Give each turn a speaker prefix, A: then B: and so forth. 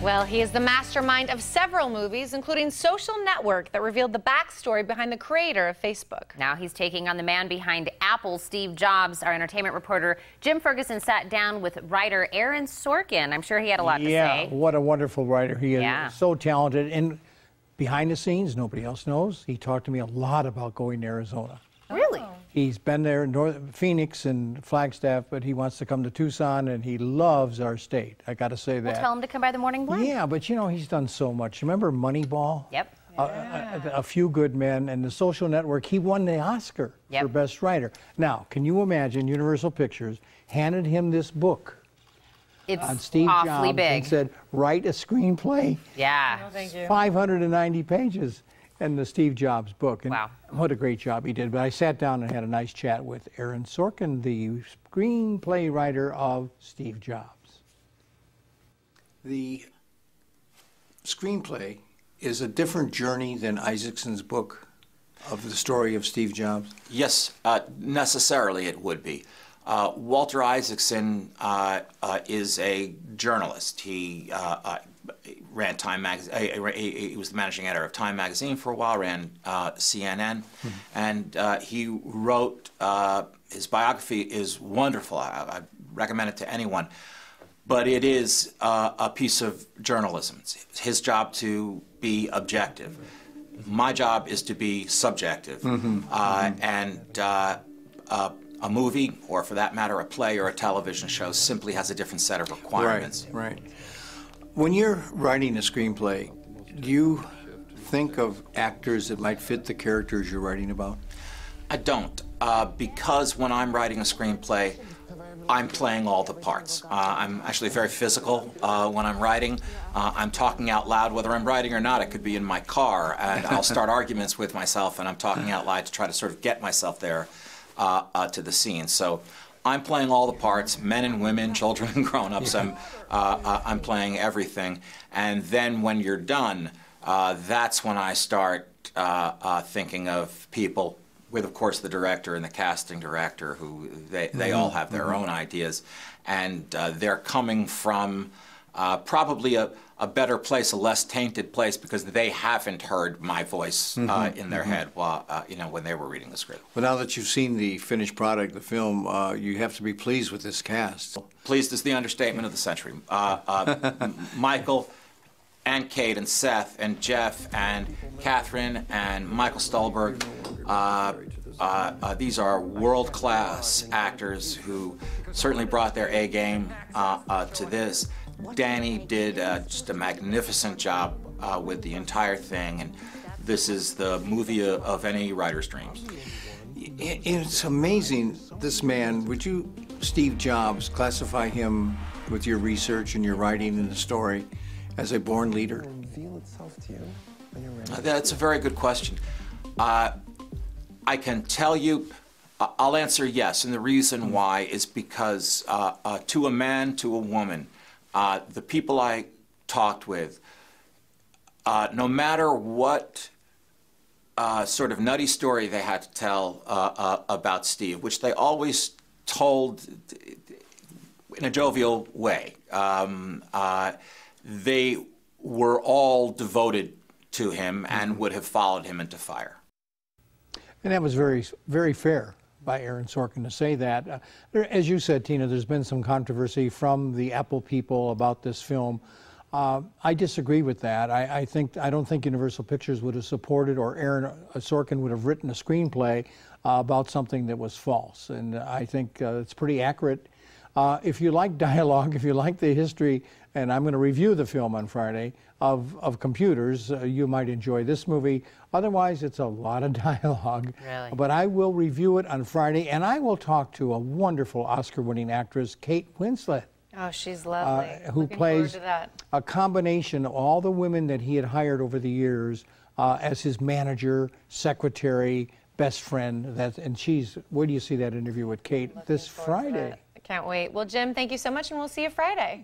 A: Well, he is the mastermind of several movies, including Social Network, that revealed the backstory behind the creator of Facebook.
B: Now he's taking on the man behind Apple, Steve Jobs. Our entertainment reporter Jim Ferguson sat down with writer Aaron Sorkin. I'm sure he had a lot to say.
C: Yeah, what a wonderful writer. He is so talented. And behind the scenes, nobody else knows, he talked to me a lot about going to Arizona.
B: Really?
C: He's been there in Phoenix and Flagstaff, but he wants to come to Tucson, and he loves our state. I got to say that.
B: Well, tell him to come by the Morning Blend.
C: Yeah, but you know, he's done so much. Remember Moneyball?
B: Yep.
C: A Few Good Men, and The Social Network. He won the Oscar for Best Writer. Now, can you imagine Universal Pictures handed him this book on Steve Jobs
B: big.
C: and said, write a screenplay?
B: Yeah.
A: Oh, thank you.
C: 590 pages. And the Steve Jobs book. And
B: wow.
C: What a great job he did. But I sat down and had a nice chat with Aaron Sorkin, the screenplay writer of Steve Jobs. The screenplay is a different journey than Isaacson's book of the story of Steve Jobs?
D: Yes, necessarily it would be. Walter Isaacson is a journalist. He ran Time Magazine. He was the managing editor of Time Magazine for a while. Ran CNN, and he wrote his biography is wonderful. I recommend it to anyone. But it is a piece of journalism. It's his job to be objective. My job is to be subjective, and a movie, or for that matter, a play or a television show, simply has a different set of requirements.
C: Right. When you're writing a screenplay, do you think of actors that might fit the characters you're writing about?
D: I don't, because when I'm writing a screenplay, I'm playing all the parts. I'm actually very physical when I'm writing. I'm talking out loud, whether I'm writing or not. It could be in my car, and I'll start arguments with myself, and I'm talking out loud to try to sort of get myself there to the scene. So I'm playing all the parts, men and women, children and grown-ups. I'm playing everything. And then when you're done, that's when I start thinking of people, with, of course, the director and the casting director, who they all have their own ideas, and they're coming from probably a better place, a less tainted place, because they haven't heard my voice in their head while when they were reading the script.
C: But now that you've seen the finished product, the film, you have to be pleased with this cast.
D: Pleased is the understatement of the century. Michael and Kate and Seth and Jeff and Catherine and Michael Stolberg. These are world-class actors who certainly brought their A game to this. Danny did just a magnificent job with the entire thing, and this is the movie of any writer's dreams.
C: It's amazing, this man. Would you, Steve Jobs, classify him, with your research and your writing and the story, as a born leader?
D: That's a very good question. I can tell you, I'll answer yes, and the reason why is because to a man, to a woman, the people I talked with, no matter what sort of nutty story they had to tell about Steve, which they always told in a jovial way, they were all devoted to him and would have followed him into fire.
C: And that was very, very fair by Aaron Sorkin to say that. As you said, Tina, there's been some controversy from the Apple people about this film. I disagree with that. I don't think Universal Pictures would have supported, or Aaron Sorkin would have written a screenplay about something that was false. And I think it's pretty accurate. If you like dialogue, if you like the history, and I'm going to review the film on Friday, of computers, you might enjoy this movie. Otherwise, it's a lot of dialogue.
B: Really?
C: But I will review it on Friday, and I will talk to a wonderful Oscar-winning actress, Kate Winslet.
A: Oh, she's lovely.
C: Who
A: Looking
C: plays
A: forward to that.
C: a combination of all the women that he had hired over the years as his manager, secretary, best friend. And where do you see that interview with Kate? This Friday.
A: I can't wait. Well, Jim, thank you so much, and we'll see you Friday.